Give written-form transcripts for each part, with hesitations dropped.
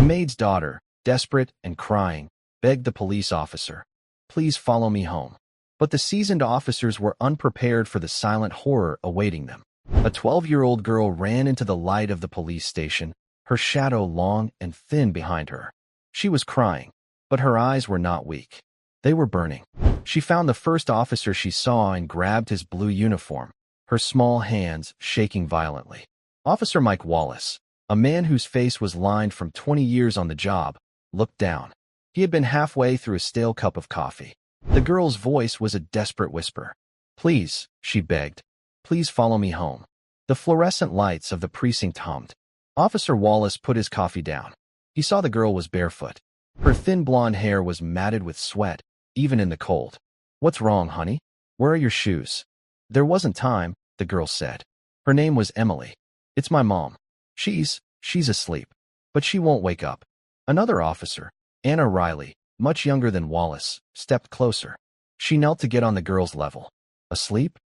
maid's daughter, desperate and crying, begged the police officer, "Please follow me home." But the seasoned officers were unprepared for the silent horror awaiting them. A 12-year-old girl ran into the light of the police station, her shadow long and thin behind her. She was crying, but her eyes were not weak. They were burning. She found the first officer she saw and grabbed his blue uniform, her small hands shaking violently. Officer Mike Wallace, a man whose face was lined from 20 years on the job, looked down. He had been halfway through a stale cup of coffee. The girl's voice was a desperate whisper. "Please," she begged. "Please follow me home." The fluorescent lights of the precinct hummed. Officer Wallace put his coffee down. He saw the girl was barefoot. Her thin blonde hair was matted with sweat, even in the cold. "What's wrong, honey? Where are your shoes?" "There wasn't time," the girl said. Her name was Emily. "It's my mom. She's asleep. But she won't wake up." Another officer, Anna Riley, much younger than Wallace, stepped closer. She knelt to get on the girl's level. "Asleep?"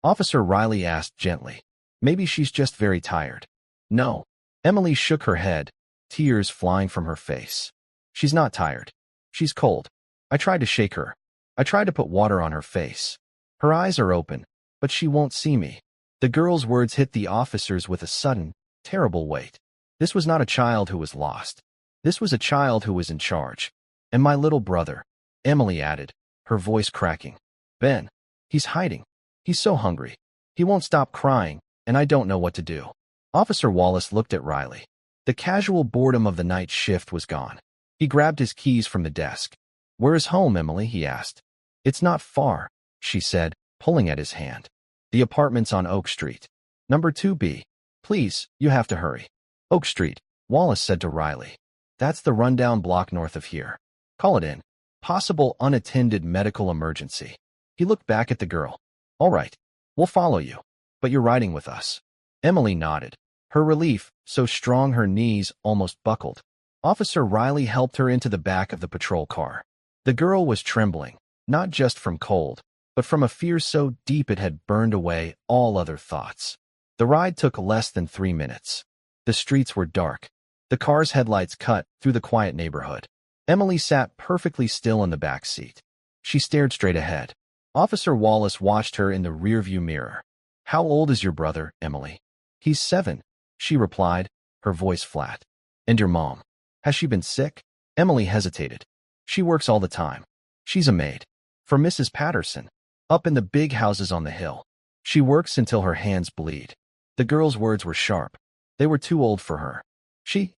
Officer Riley asked gently. "Maybe she's just very tired." "No." Emily shook her head, tears flying from her face. "She's not tired. She's cold. I tried to shake her. I tried to put water on her face. Her eyes are open, but she won't see me." The girl's words hit the officers with a sudden, terrible weight. This was not a child who was lost. This was a child who was in charge. "And my little brother," Emily added, her voice cracking. "Ben. He's hiding. He's so hungry. He won't stop crying, and I don't know what to do." Officer Wallace looked at Riley. The casual boredom of the night shift was gone. He grabbed his keys from the desk. "Where is home, Emily?" he asked. "It's not far," she said, pulling at his hand. "The apartment's on Oak Street. Number 2B. Please, you have to hurry." "Oak Street," Wallace said to Riley. "That's the rundown block north of here. Call it in. Possible unattended medical emergency." He looked back at the girl. "All right, we'll follow you. But you're riding with us." Emily nodded. Her relief, so strong her knees almost buckled. Officer Riley helped her into the back of the patrol car. The girl was trembling, not just from cold, but from a fear so deep it had burned away all other thoughts. The ride took less than 3 minutes. The streets were dark. The car's headlights cut through the quiet neighborhood. Emily sat perfectly still in the back seat. She stared straight ahead. Officer Wallace watched her in the rearview mirror. "How old is your brother, Emily?" "He's 7, she replied, her voice flat. "And your mom? Has she been sick?" Emily hesitated. "She works all the time. She's a maid. For Mrs. Patterson. Up in the big houses on the hill. She works until her hands bleed." The girl's words were sharp. They were too old for her. She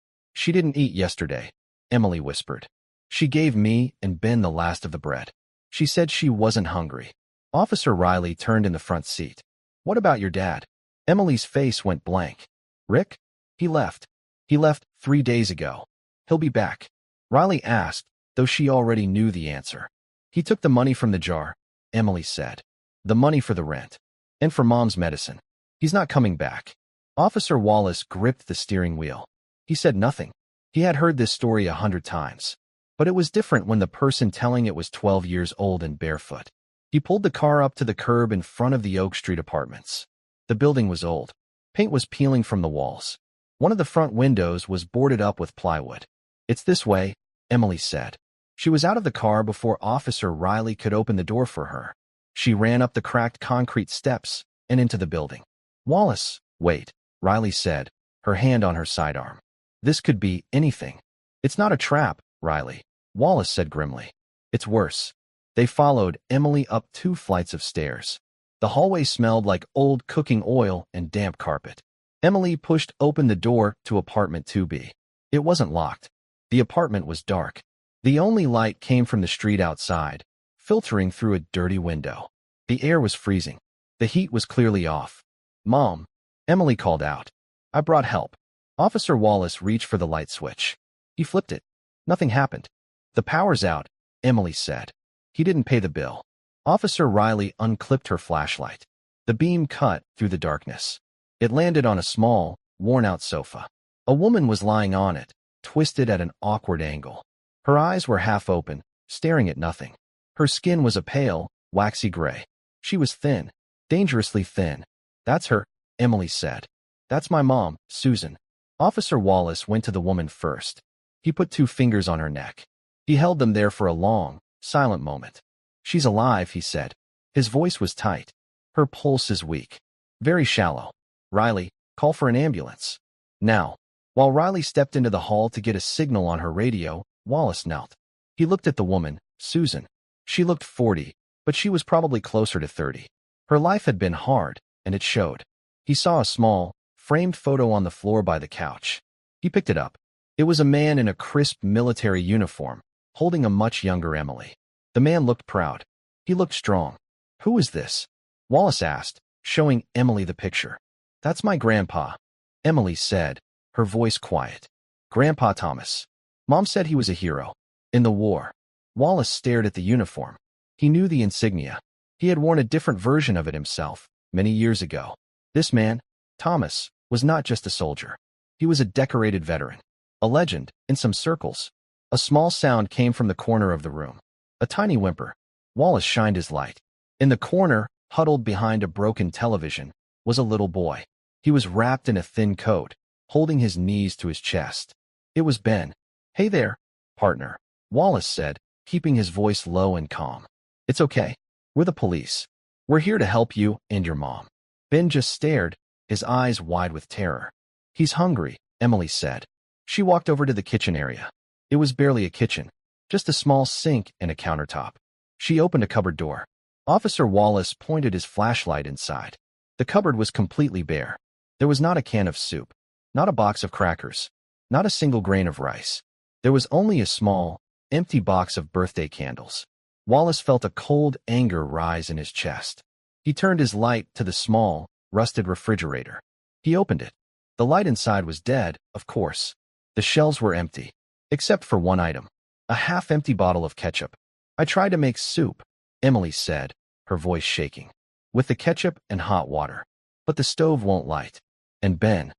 didn't eat yesterday," Emily whispered. "She gave me and Ben the last of the bread. She said she wasn't hungry." Officer Riley turned in the front seat. "What about your dad?" Emily's face went blank. "Rick? He left. He left 3 days ago. He'll be back." Riley asked, though she already knew the answer. "He took the money from the jar," Emily said. "The money for the rent. And for Mom's medicine. He's not coming back." Officer Wallace gripped the steering wheel. He said nothing. He had heard this story 100 times. But it was different when the person telling it was 12 years old and barefoot. He pulled the car up to the curb in front of the Oak Street apartments. The building was old. Paint was peeling from the walls. One of the front windows was boarded up with plywood. "It's this way," Emily said. She was out of the car before Officer Riley could open the door for her. She ran up the cracked concrete steps and into the building. "Wallace, wait," Riley said, her hand on her sidearm. "This could be anything." "It's not a trap, Riley," Wallace said grimly. "It's worse." They followed Emily up 2 flights of stairs. The hallway smelled like old cooking oil and damp carpet. Emily pushed open the door to apartment 2B. It wasn't locked. The apartment was dark. The only light came from the street outside, filtering through a dirty window. The air was freezing. The heat was clearly off. "Mom," Emily called out. "I brought help." Officer Wallace reached for the light switch. He flipped it. Nothing happened. "The power's out," Emily said. "He didn't pay the bill." Officer Riley unclipped her flashlight. The beam cut through the darkness. It landed on a small, worn-out sofa. A woman was lying on it, twisted at an awkward angle. Her eyes were half open, staring at nothing. Her skin was a pale, waxy gray. She was thin, dangerously thin. "That's her," Emily said. "That's my mom, Susan." Officer Wallace went to the woman first. He put 2 fingers on her neck. He held them there for a long, silent moment. "She's alive," he said. His voice was tight. "Her pulse is weak. Very shallow. Riley, call for an ambulance. Now." While Riley stepped into the hall to get a signal on her radio, Wallace knelt. He looked at the woman, Susan. She looked 40, but she was probably closer to 30. Her life had been hard, and it showed. He saw a small, framed photo on the floor by the couch. He picked it up. It was a man in a crisp military uniform, holding a much younger Emily. The man looked proud. He looked strong. "Who is this?" Wallace asked, showing Emily the picture. "That's my grandpa," Emily said, her voice quiet. "Grandpa Thomas. Mom said he was a hero. In the war." Wallace stared at the uniform. He knew the insignia. He had worn a different version of it himself, many years ago. This man, Thomas, was not just a soldier. He was a decorated veteran. A legend, in some circles. A small sound came from the corner of the room. A tiny whimper. Wallace shined his light. In the corner, huddled behind a broken television, was a little boy. He was wrapped in a thin coat, holding his knees to his chest. It was Ben. "Hey there, partner," Wallace said, keeping his voice low and calm. "It's okay. We're the police. We're here to help you and your mom." Ben just stared, his eyes wide with terror. "He's hungry," Emily said. She walked over to the kitchen area. It was barely a kitchen, just a small sink and a countertop. She opened a cupboard door. Officer Wallace pointed his flashlight inside. The cupboard was completely bare. There was not a can of soup, not a box of crackers, not a single grain of rice. There was only a small, empty box of birthday candles. Wallace felt a cold anger rise in his chest. He turned his light to the small, rusted refrigerator. He opened it. The light inside was dead, of course. The shelves were empty, except for one item, a half-empty bottle of ketchup. "I tried to make soup," Emily said, her voice shaking, "with the ketchup and hot water. But the stove won't light. And Ben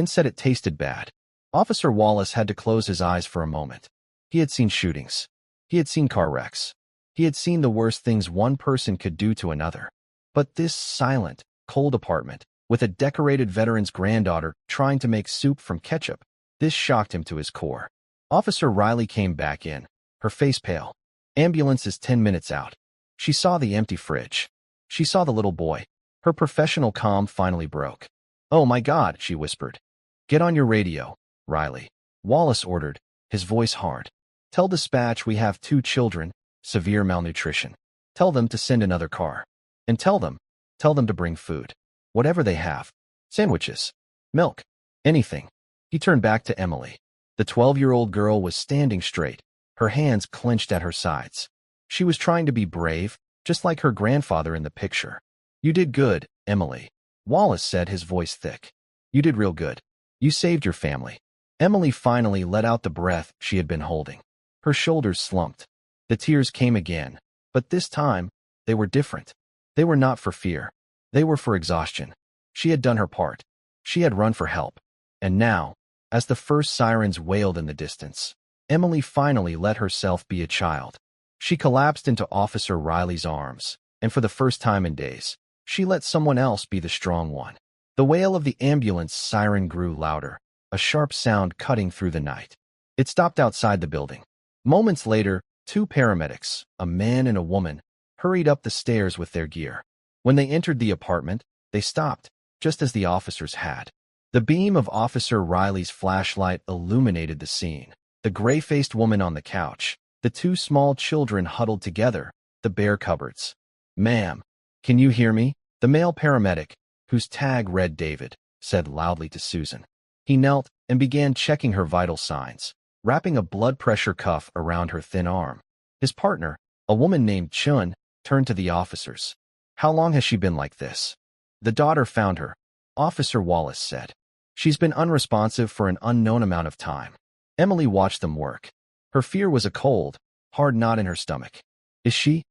said it tasted bad." Officer Wallace had to close his eyes for a moment. He had seen shootings. He had seen car wrecks. He had seen the worst things one person could do to another. But this silent, cold apartment, with a decorated veteran's granddaughter trying to make soup from ketchup, this shocked him to his core. Officer Riley came back in, her face pale. "Ambulance is 10 minutes out." She saw the empty fridge. She saw the little boy. Her professional calm finally broke. "Oh my God," she whispered. "Get on your radio, Riley," Wallace ordered, his voice hard. "Tell dispatch we have 2 children, severe malnutrition. Tell them to send another car. And tell them to bring food. Whatever they have. Sandwiches. Milk. Anything." He turned back to Emily. The 12-year-old girl was standing straight, her hands clenched at her sides. She was trying to be brave, just like her grandfather in the picture. "You did good, Emily," Wallace said, his voice thick. "You did real good. You saved your family." Emily finally let out the breath she had been holding. Her shoulders slumped. The tears came again, but this time, they were different. They were not for fear. They were for exhaustion. She had done her part. She had run for help. And now, as the first sirens wailed in the distance, Emily finally let herself be a child. She collapsed into Officer Riley's arms, and for the first time in days, she let someone else be the strong one. The wail of the ambulance siren grew louder, a sharp sound cutting through the night. It stopped outside the building. Moments later, 2 paramedics, a man and a woman, hurried up the stairs with their gear. When they entered the apartment, they stopped, just as the officers had. The beam of Officer Riley's flashlight illuminated the scene. The gray-faced woman on the couch, the 2 small children huddled together, the bare cupboards. "Ma'am, can you hear me?" The male paramedic, whose tag read David, said loudly to Susan. He knelt and began checking her vital signs, wrapping a blood pressure cuff around her thin arm. His partner, a woman named Chun, turned to the officers. "How long has she been like this?" "The daughter found her," Officer Wallace said. "She's been unresponsive for an unknown amount of time." Emily watched them work. Her fear was a cold, hard knot in her stomach. Is she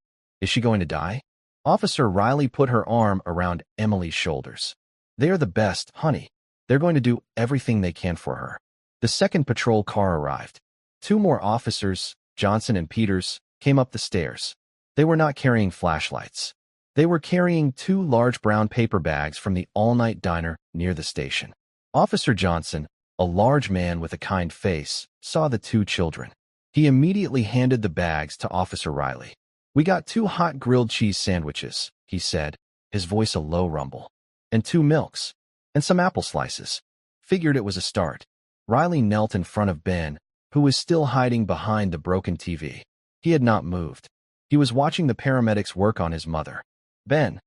going to die?" Officer Riley put her arm around Emily's shoulders. "They are the best, honey. They're going to do everything they can for her." The second patrol car arrived. 2 more officers, Johnson and Peters, came up the stairs. They were not carrying flashlights. They were carrying 2 large brown paper bags from the all-night diner near the station. Officer Johnson, a large man with a kind face, saw the two children. He immediately handed the bags to Officer Riley. "We got 2 hot grilled cheese sandwiches," he said, his voice a low rumble, "and 2 milks, and some apple slices." Figured it was a start. Riley knelt in front of Ben, who was still hiding behind the broken TV. He had not moved. He was watching the paramedics work on his mother. "Ben,"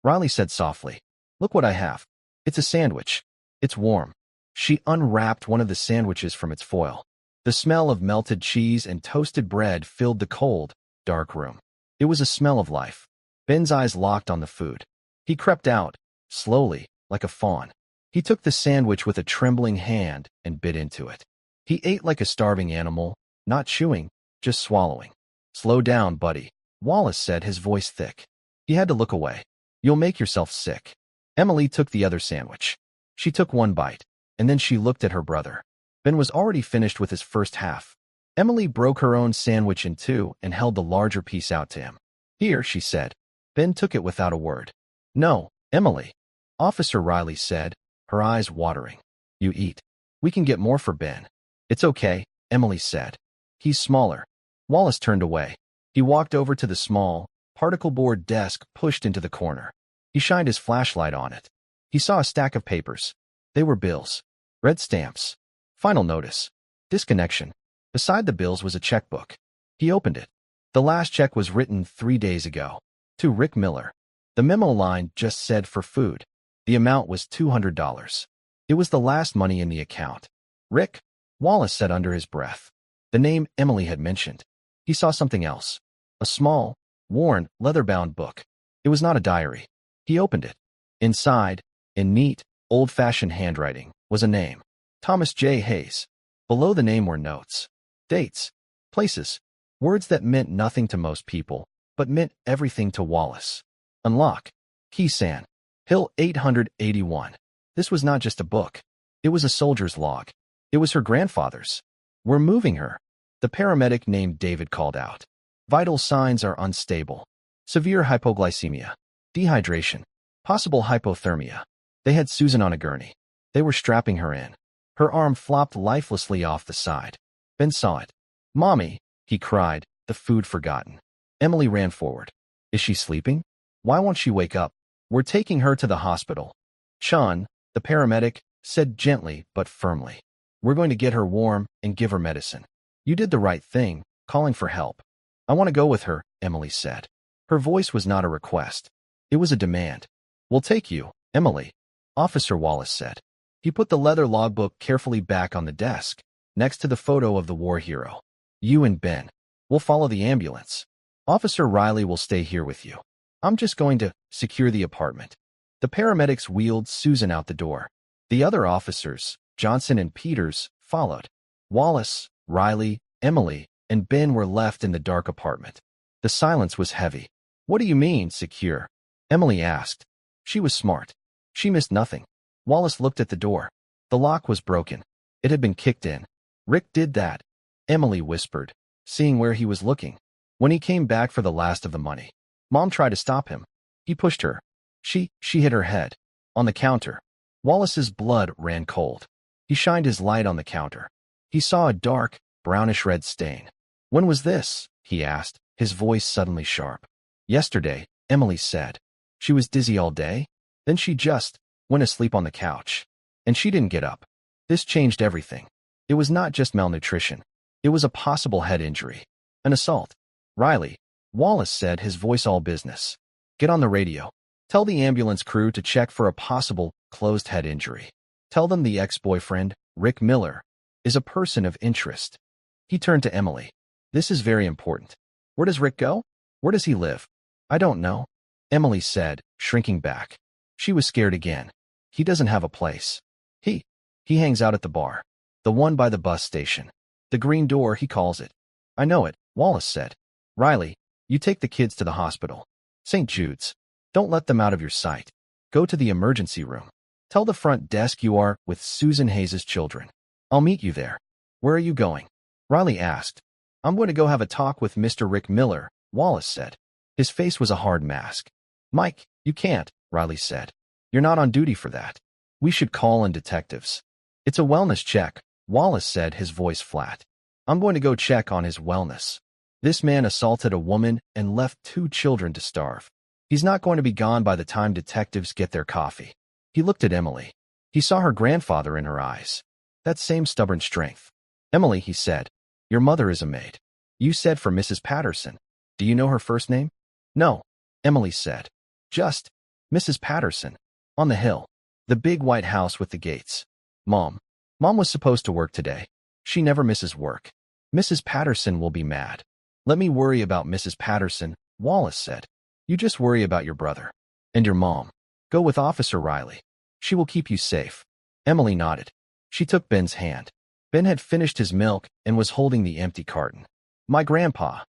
Riley said softly, "look what I have. It's a sandwich. It's warm." She unwrapped one of the sandwiches from its foil. The smell of melted cheese and toasted bread filled the cold, dark room. It was a smell of life. Ben's eyes locked on the food. He crept out, slowly, like a fawn. He took the sandwich with a trembling hand and bit into it. He ate like a starving animal, not chewing, just swallowing. "Slow down, buddy," Wallace said, his voice thick. He had to look away. "You'll make yourself sick." Emily took the other sandwich. She took one bite, and then she looked at her brother. Ben was already finished with his first half. Emily broke her own sandwich in 2 and held the larger piece out to him. "Here," she said. Ben took it without a word. "No, Emily," Officer Riley said, her eyes watering. "You eat. We can get more for Ben." "It's okay," Emily said. "He's smaller." Wallace turned away. He walked over to the small, particle board desk pushed into the corner. He shined his flashlight on it. He saw a stack of papers. They were bills. Red stamps. Final notice. Disconnection. Beside the bills was a checkbook. He opened it. The last check was written 3 days ago. To Rick Miller. The memo line just said "for food." The amount was $200. It was the last money in the account. "Rick," Wallace said under his breath. The name Emily had mentioned. He saw something else. A small, worn, leather-bound book. It was not a diary. He opened it. Inside, in neat, old-fashioned handwriting, was a name. Thomas J. Hayes. Below the name were notes. Dates. Places. Words that meant nothing to most people, but meant everything to Wallace. Unlock. Keysan. Hill 881. This was not just a book. It was a soldier's log. It was her grandfather's. "We're moving her," the paramedic named David called out. "Vital signs are unstable. Severe hypoglycemia. Dehydration. Possible hypothermia." They had Susan on a gurney. They were strapping her in. Her arm flopped lifelessly off the side. Ben saw it. "Mommy," he cried, the food forgotten. Emily ran forward. "Is she sleeping? Why won't she wake up?" "We're taking her to the hospital," Sean, the paramedic, said gently but firmly. "We're going to get her warm and give her medicine. You did the right thing, calling for help." "I want to go with her," Emily said. Her voice was not a request. It was a demand. "We'll take you, Emily," Officer Wallace said. He put the leather logbook carefully back on the desk, next to the photo of the war hero. "You and Ben. We'll follow the ambulance. Officer Riley will stay here with you. I'm just going to secure the apartment." The paramedics wheeled Susan out the door. The other officers, Johnson and Peters, followed. Wallace, Riley, Emily, and Ben were left in the dark apartment. The silence was heavy. "What do you mean, secure?" Emily asked. She was smart. She missed nothing. Wallace looked at the door. The lock was broken. It had been kicked in. "Rick did that," Emily whispered, seeing where he was looking. "When he came back for the last of the money. Mom tried to stop him. He pushed her. She hit her head. On the counter. Wallace's blood ran cold. He shined his light on the counter. He saw a dark, brownish-red stain. "When was this?" he asked, his voice suddenly sharp. "Yesterday," Emily said. "She was dizzy all day. Then she just went asleep on the couch. And she didn't get up." This changed everything. It was not just malnutrition. It was a possible head injury. An assault. "Riley," Wallace said, his voice all business. "Get on the radio. Tell the ambulance crew to check for a possible closed head injury. Tell them the ex-boyfriend, Rick Miller, is a person of interest." He turned to Emily. "This is very important. Where does Rick go? Where does he live?" "I don't know," Emily said, shrinking back. She was scared again. "He doesn't have a place. He hangs out at the bar. The one by the bus station. The Green Door, he calls it." "I know it," Wallace said. "Riley, you take the kids to the hospital. St. Jude's. Don't let them out of your sight. Go to the emergency room. Tell the front desk you are with Susan Hayes' children. I'll meet you there." "Where are you going?" Riley asked. "I'm going to go have a talk with Mr. Rick Miller," Wallace said. His face was a hard mask. "Mike, you can't," Riley said. "You're not on duty for that. We should call in detectives." It's a wellness check, Wallace said, his voice flat. I'm going to go check on his wellness. This man assaulted a woman and left 2 children to starve. He's not going to be gone by the time detectives get their coffee. He looked at Emily. He saw her grandfather in her eyes. That same stubborn strength. Emily, he said, your mother is a maid. You said for Mrs. Patterson. Do you know her first name? No, Emily said. Just Mrs. Patterson. On the hill. The big white house with the gates. Mom was supposed to work today. She never misses work. Mrs. Patterson will be mad. Let me worry about Mrs. Patterson, Wallace said. You just worry about your brother. And your mom. Go with Officer Riley. She will keep you safe. Emily nodded. She took Ben's hand. Ben had finished his milk and was holding the empty carton. My grandpa,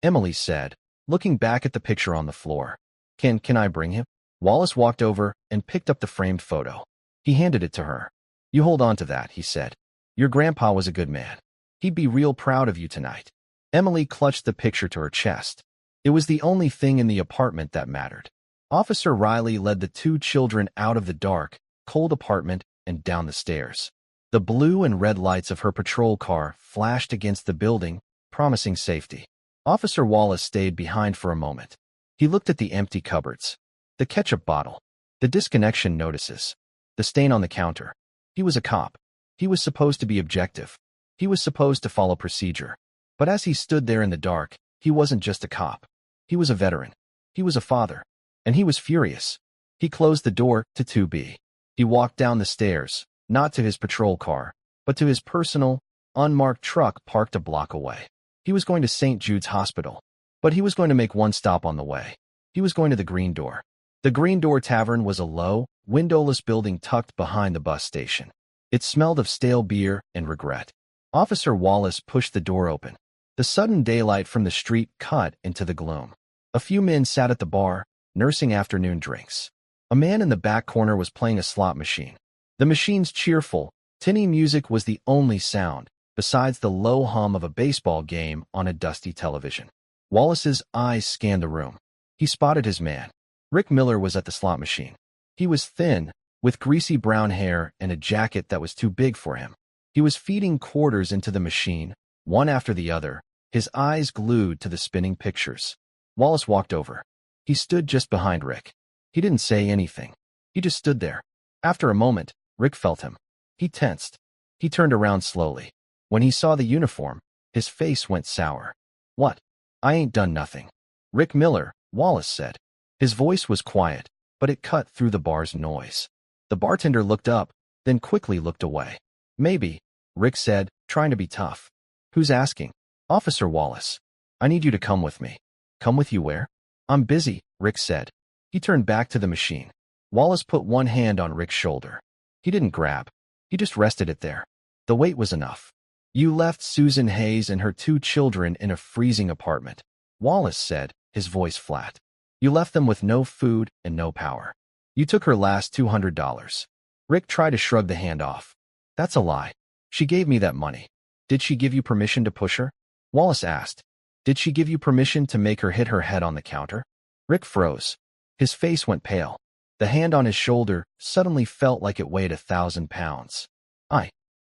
Emily said, looking back at the picture on the floor. Can I bring him? Wallace walked over and picked up the framed photo. He handed it to her. You hold on to that, he said. Your grandpa was a good man. He'd be real proud of you tonight. Emily clutched the picture to her chest. It was the only thing in the apartment that mattered. Officer Riley led the 2 children out of the dark, cold apartment and down the stairs. The blue and red lights of her patrol car flashed against the building, promising safety. Officer Wallace stayed behind for a moment. He looked at the empty cupboards. The ketchup bottle. The disconnection notices. The stain on the counter. He was a cop. He was supposed to be objective. He was supposed to follow procedure. But as he stood there in the dark, he wasn't just a cop. He was a veteran. He was a father. And he was furious. He closed the door to 2B. He walked down the stairs, not to his patrol car, but to his personal, unmarked truck parked a block away. He was going to St. Jude's Hospital. But he was going to make one stop on the way. He was going to the Green Door. The Green Door Tavern was a low, windowless building tucked behind the bus station. It smelled of stale beer and regret. Officer Wallace pushed the door open. The sudden daylight from the street cut into the gloom. A few men sat at the bar, nursing afternoon drinks. A man in the back corner was playing a slot machine. The machine's cheerful, tinny music was the only sound, besides the low hum of a baseball game on a dusty television. Wallace's eyes scanned the room. He spotted his man. Rick Miller was at the slot machine. He was thin, with greasy brown hair and a jacket that was too big for him. He was feeding quarters into the machine, one after the other, his eyes glued to the spinning pictures. Wallace walked over. He stood just behind Rick. He didn't say anything. He just stood there. After a moment, Rick felt him. He tensed. He turned around slowly. When he saw the uniform, his face went sour. What? I ain't done nothing. Rick Miller, Wallace said. His voice was quiet, but it cut through the bar's noise. The bartender looked up, then quickly looked away. Maybe, Rick said, trying to be tough. Who's asking? Officer Wallace. I need you to come with me. Come with you where? I'm busy, Rick said. He turned back to the machine. Wallace put one hand on Rick's shoulder. He didn't grab. He just rested it there. The weight was enough. You left Susan Hayes and her 2 children in a freezing apartment, Wallace said, his voice flat. You left them with no food and no power. You took her last $200. Rick tried to shrug the hand off. That's a lie. She gave me that money. Did she give you permission to push her? Wallace asked. Did she give you permission to make her hit her head on the counter? Rick froze. His face went pale. The hand on his shoulder suddenly felt like it weighed 1,000 pounds. I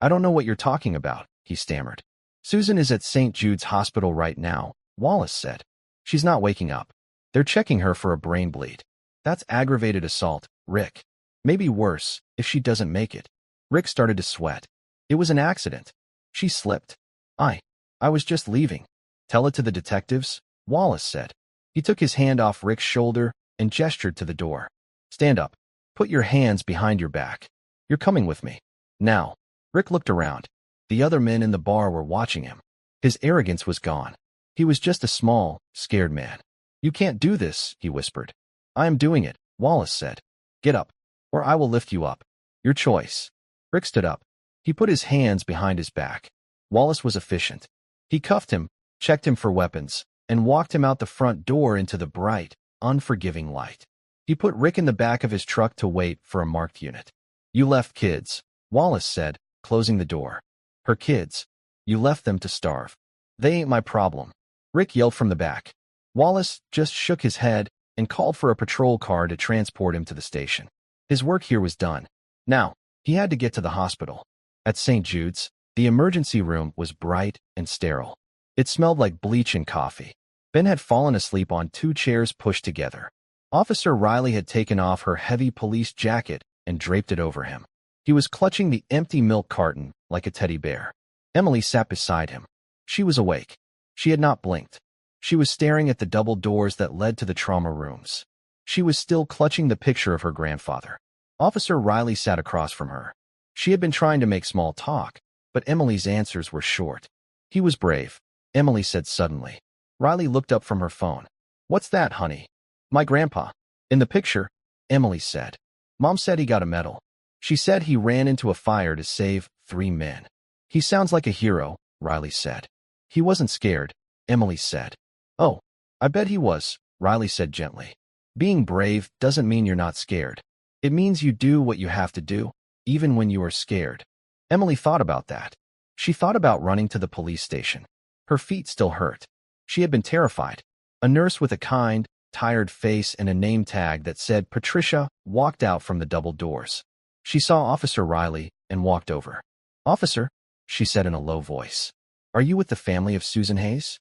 don't know what you're talking about, he stammered. Susan is at St. Jude's Hospital right now, Wallace said. She's not waking up. They're checking her for a brain bleed. That's aggravated assault, Rick. Maybe worse, if she doesn't make it. Rick started to sweat. It was an accident. She slipped. I was just leaving. Tell it to the detectives, Wallace said. He took his hand off Rick's shoulder and gestured to the door. Stand up. Put your hands behind your back. You're coming with me. Now. Rick looked around. The other men in the bar were watching him. His arrogance was gone. He was just a small, scared man. You can't do this, he whispered. I am doing it, Wallace said. Get up, or I will lift you up. Your choice. Rick stood up. He put his hands behind his back. Wallace was efficient. He cuffed him, checked him for weapons, and walked him out the front door into the bright, unforgiving light. He put Rick in the back of his truck to wait for a marked unit. You left kids, Wallace said, closing the door. Her kids. You left them to starve. They ain't my problem. Rick yelled from the back. Wallace just shook his head and called for a patrol car to transport him to the station. His work here was done. Now, he had to get to the hospital. At St. Jude's, the emergency room was bright and sterile. It smelled like bleach and coffee. Ben had fallen asleep on 2 chairs pushed together. Officer Riley had taken off her heavy police jacket and draped it over him. He was clutching the empty milk carton like a teddy bear. Emily sat beside him. She was awake. She had not blinked. She was staring at the double doors that led to the trauma rooms. She was still clutching the picture of her grandfather. Officer Riley sat across from her. She had been trying to make small talk, but Emily's answers were short. He was brave, Emily said suddenly. Riley looked up from her phone. What's that, honey? My grandpa. In the picture, Emily said. Mom said he got a medal. She said he ran into a fire to save 3 men. He sounds like a hero, Riley said. He wasn't scared, Emily said. Oh, I bet he was, Riley said gently. Being brave doesn't mean you're not scared. It means you do what you have to do, even when you are scared. Emily thought about that. She thought about running to the police station. Her feet still hurt. She had been terrified. A nurse with a kind, tired face and a name tag that said Patricia walked out from the double doors. She saw Officer Riley and walked over. Officer, she said in a low voice. Are you with the family of Susan Hayes?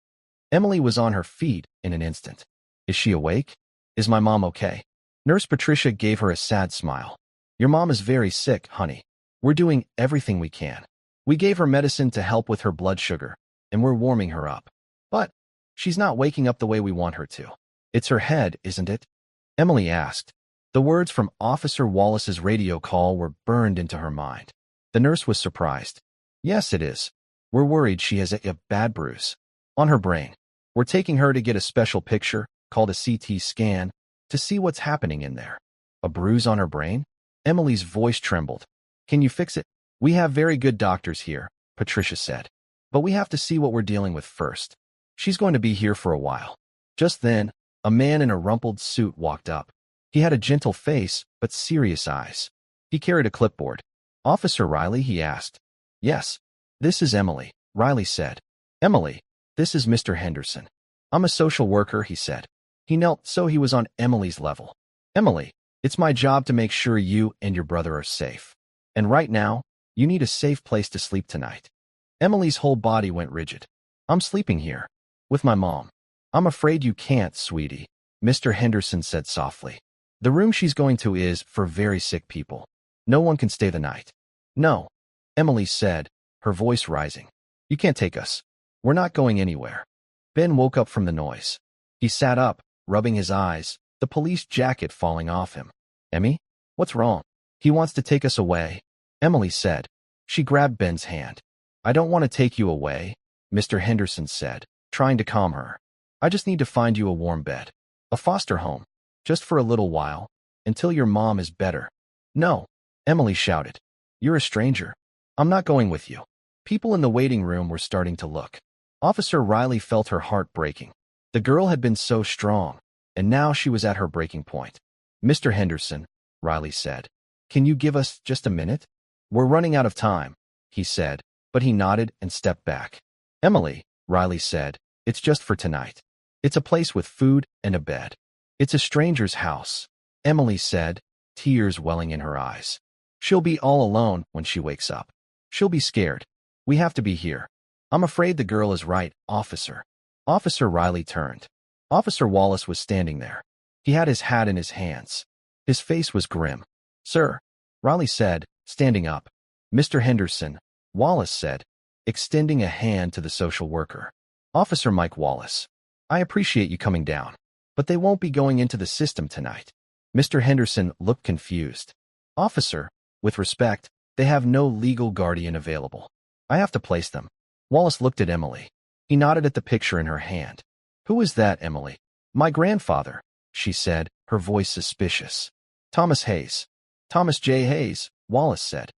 Emily was on her feet in an instant. Is she awake? Is my mom okay? Nurse Patricia gave her a sad smile. Your mom is very sick, honey. We're doing everything we can. We gave her medicine to help with her blood sugar, and we're warming her up. But she's not waking up the way we want her to. It's her head, isn't it? Emily asked. The words from Officer Wallace's radio call were burned into her mind. The nurse was surprised. Yes, it is. We're worried she has a bad bruise on her brain. We're taking her to get a special picture, called a CT scan, to see what's happening in there. A bruise on her brain? Emily's voice trembled. Can you fix it? We have very good doctors here, Patricia said. But we have to see what we're dealing with first. She's going to be here for a while. Just then, a man in a rumpled suit walked up. He had a gentle face, but serious eyes. He carried a clipboard. Officer Riley, he asked. Yes. This is Emily, Riley said. Emily, this is Mr. Henderson. I'm a social worker, he said. He knelt so he was on Emily's level. Emily, it's my job to make sure you and your brother are safe. And right now, you need a safe place to sleep tonight. Emily's whole body went rigid. I'm sleeping here. With my mom. I'm afraid you can't, sweetie, Mr. Henderson said softly. The room she's going to is for very sick people. No one can stay the night. No, Emily said, her voice rising. You can't take us. We're not going anywhere. Ben woke up from the noise. He sat up, rubbing his eyes, the police jacket falling off him. Emmy? What's wrong? He wants to take us away, Emily said. She grabbed Ben's hand. I don't want to take you away, Mr. Henderson said, trying to calm her. I just need to find you a warm bed. A foster home. Just for a little while, until your mom is better. No, Emily shouted. You're a stranger. I'm not going with you. People in the waiting room were starting to look. Officer Riley felt her heart breaking. The girl had been so strong, and now she was at her breaking point. Mr. Henderson, Riley said, can you give us just a minute? We're running out of time, he said, but he nodded and stepped back. Emily, Riley said, it's just for tonight. It's a place with food and a bed. It's a stranger's house, Emily said, tears welling in her eyes. She'll be all alone when she wakes up. She'll be scared. We have to be here. I'm afraid the girl is right, officer. Officer Riley turned. Officer Wallace was standing there. He had his hat in his hands. His face was grim. Sir, Riley said, standing up. Mr. Henderson, Wallace said, extending a hand to the social worker. Officer Mike Wallace. I appreciate you coming down, but they won't be going into the system tonight. Mr. Henderson looked confused. Officer, with respect, they have no legal guardian available. I have to place them. Wallace looked at Emily. He nodded at the picture in her hand. Who is that, Emily? My grandfather, she said, her voice suspicious. Thomas Hayes. Thomas J. Hayes, Wallace said.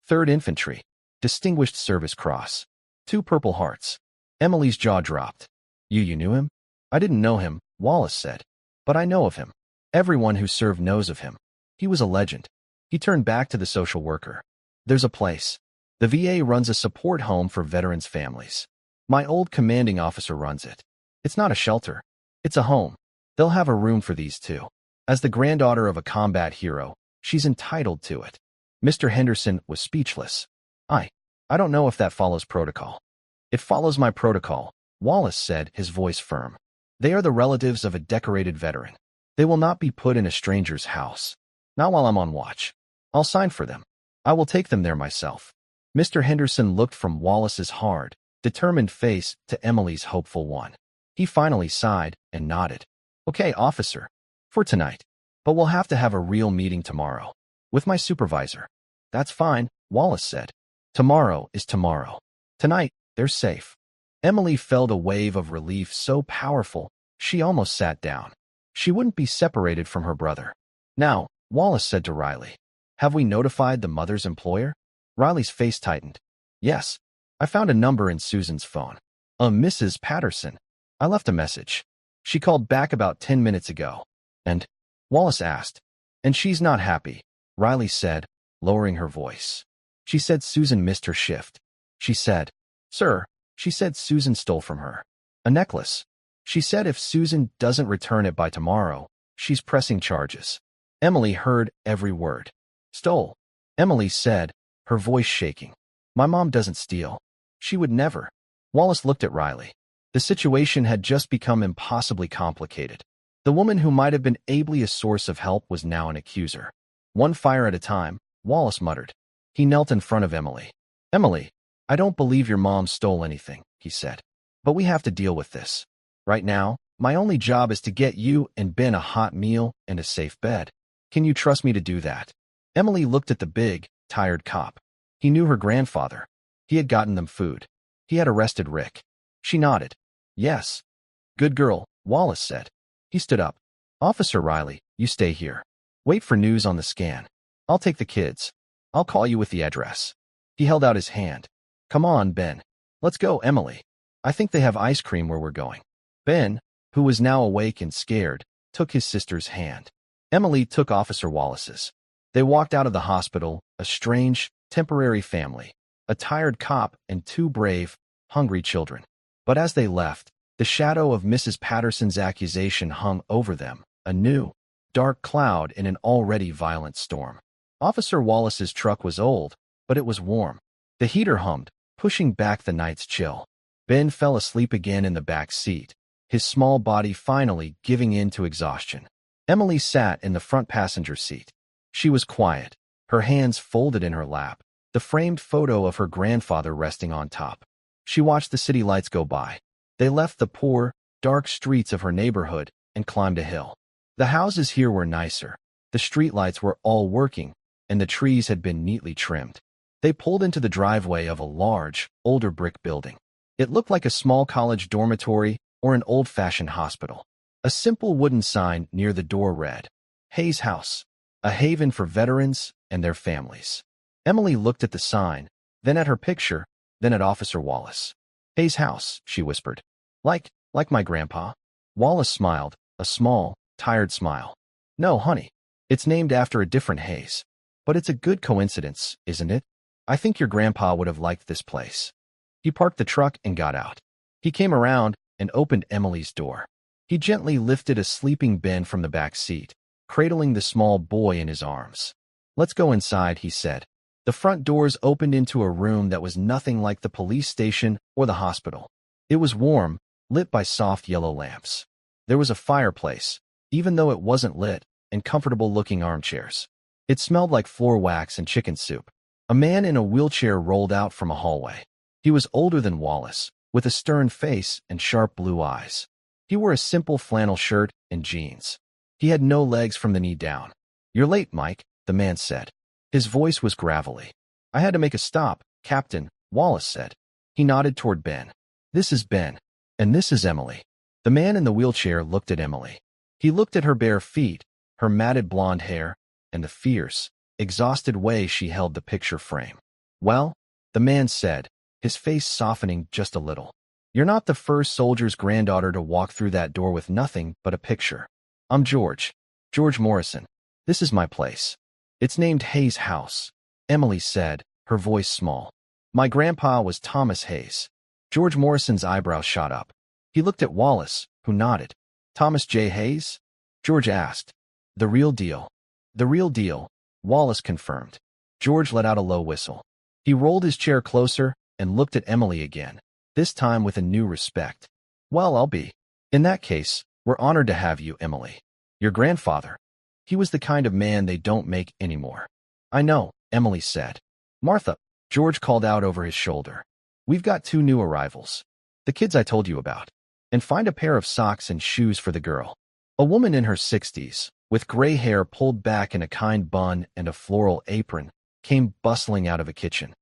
3rd Infantry. Distinguished Service Cross. 2 Purple Hearts. Emily's jaw dropped. You knew him? I didn't know him, Wallace said. But I know of him. Everyone who served knows of him. He was a legend. He turned back to the social worker. There's a place. The VA runs a support home for veterans' families. My old commanding officer runs it. It's not a shelter. It's a home. They'll have a room for these two. As the granddaughter of a combat hero, she's entitled to it. Mr. Henderson was speechless. I don't know if that follows protocol. It follows my protocol, Wallace said, his voice firm. They are the relatives of a decorated veteran. They will not be put in a stranger's house. Not while I'm on watch. I'll sign for them. I will take them there myself. Mr. Henderson looked from Wallace's hard, determined face to Emily's hopeful one. He finally sighed and nodded. Okay, officer. For tonight. But we'll have to have a real meeting tomorrow. With my supervisor. That's fine, Wallace said. Tomorrow is tomorrow. Tonight, they're safe. Emily felt a wave of relief so powerful, she almost sat down. She wouldn't be separated from her brother. Now, Wallace said to Riley. Have we notified the mother's employer? Riley's face tightened. Yes. I found a number in Susan's phone. Mrs. Patterson. I left a message. She called back about 10 minutes ago. And? Wallace asked. And she's not happy, Riley said, lowering her voice. She said Susan missed her shift. She said, Sir, she said Susan stole from her a necklace. She said if Susan doesn't return it by tomorrow, she's pressing charges. Emily heard every word. Stole, Emily said, her voice shaking. My mom doesn't steal. She would never. Wallace looked at Riley. The situation had just become impossibly complicated. The woman who might have been ably a source of help was now an accuser. One fire at a time, Wallace muttered. He knelt in front of Emily. Emily, I don't believe your mom stole anything, he said. But we have to deal with this. Right now, my only job is to get you and Ben a hot meal and a safe bed. Can you trust me to do that? Emily looked at the big, tired cop. He knew her grandfather. He had gotten them food. He had arrested Rick. She nodded. Yes. Good girl, Wallace said. He stood up. Officer Riley, you stay here. Wait for news on the scan. I'll take the kids. I'll call you with the address. He held out his hand. Come on, Ben. Let's go, Emily. I think they have ice cream where we're going. Ben, who was now awake and scared, took his sister's hand. Emily took Officer Wallace's. They walked out of the hospital, a strange, temporary family, a tired cop and two brave, hungry children. But as they left, the shadow of Mrs. Patterson's accusation hung over them, a new, dark cloud in an already violent storm. Officer Wallace's truck was old, but it was warm. The heater hummed, pushing back the night's chill. Ben fell asleep again in the back seat, his small body finally giving in to exhaustion. Emily sat in the front passenger seat. She was quiet, her hands folded in her lap, the framed photo of her grandfather resting on top. She watched the city lights go by. They left the poor, dark streets of her neighborhood and climbed a hill. The houses here were nicer. The streetlights were all working, and the trees had been neatly trimmed. They pulled into the driveway of a large, older brick building. It looked like a small college dormitory or an old-fashioned hospital. A simple wooden sign near the door read, Hayes House, a haven for veterans and their families. Emily looked at the sign, then at her picture, then at Officer Wallace. Hayes House, she whispered. Like my grandpa? Wallace smiled, a small, tired smile. No, honey. It's named after a different Hayes. But it's a good coincidence, isn't it? I think your grandpa would have liked this place. He parked the truck and got out. He came around and opened Emily's door. He gently lifted a sleeping Ben from the back seat, cradling the small boy in his arms. Let's go inside, he said. The front doors opened into a room that was nothing like the police station or the hospital. It was warm, lit by soft yellow lamps. There was a fireplace, even though it wasn't lit, and comfortable-looking armchairs. It smelled like floor wax and chicken soup. A man in a wheelchair rolled out from a hallway. He was older than Wallace, with a stern face and sharp blue eyes. He wore a simple flannel shirt and jeans. He had no legs from the knee down. You're late, Mike, the man said. His voice was gravelly. I had to make a stop, Captain, Wallace said. He nodded toward Ben. This is Ben. And this is Emily. The man in the wheelchair looked at Emily. He looked at her bare feet, her matted blonde hair, and the fierce, exhausted way she held the picture frame. Well, the man said, his face softening just a little. You're not the first soldier's granddaughter to walk through that door with nothing but a picture. I'm George Morrison. This is my place. It's named Hayes House, Emily said, her voice small. My grandpa was Thomas Hayes. George Morrison's eyebrows shot up. He looked at Wallace, who nodded. Thomas J. Hayes? George asked. The real deal. The real deal, Wallace confirmed. George let out a low whistle. He rolled his chair closer and looked at Emily again, this time with a new respect. Well, I'll be. In that case, we're honored to have you, Emily. Your grandfather. He was the kind of man they don't make anymore. I know, Emily said. Martha, George called out over his shoulder. We've got 2 new arrivals. The kids I told you about. And find a pair of socks and shoes for the girl. A woman in her 60s, with gray hair pulled back in a kind bun and a floral apron, came bustling out of a kitchen.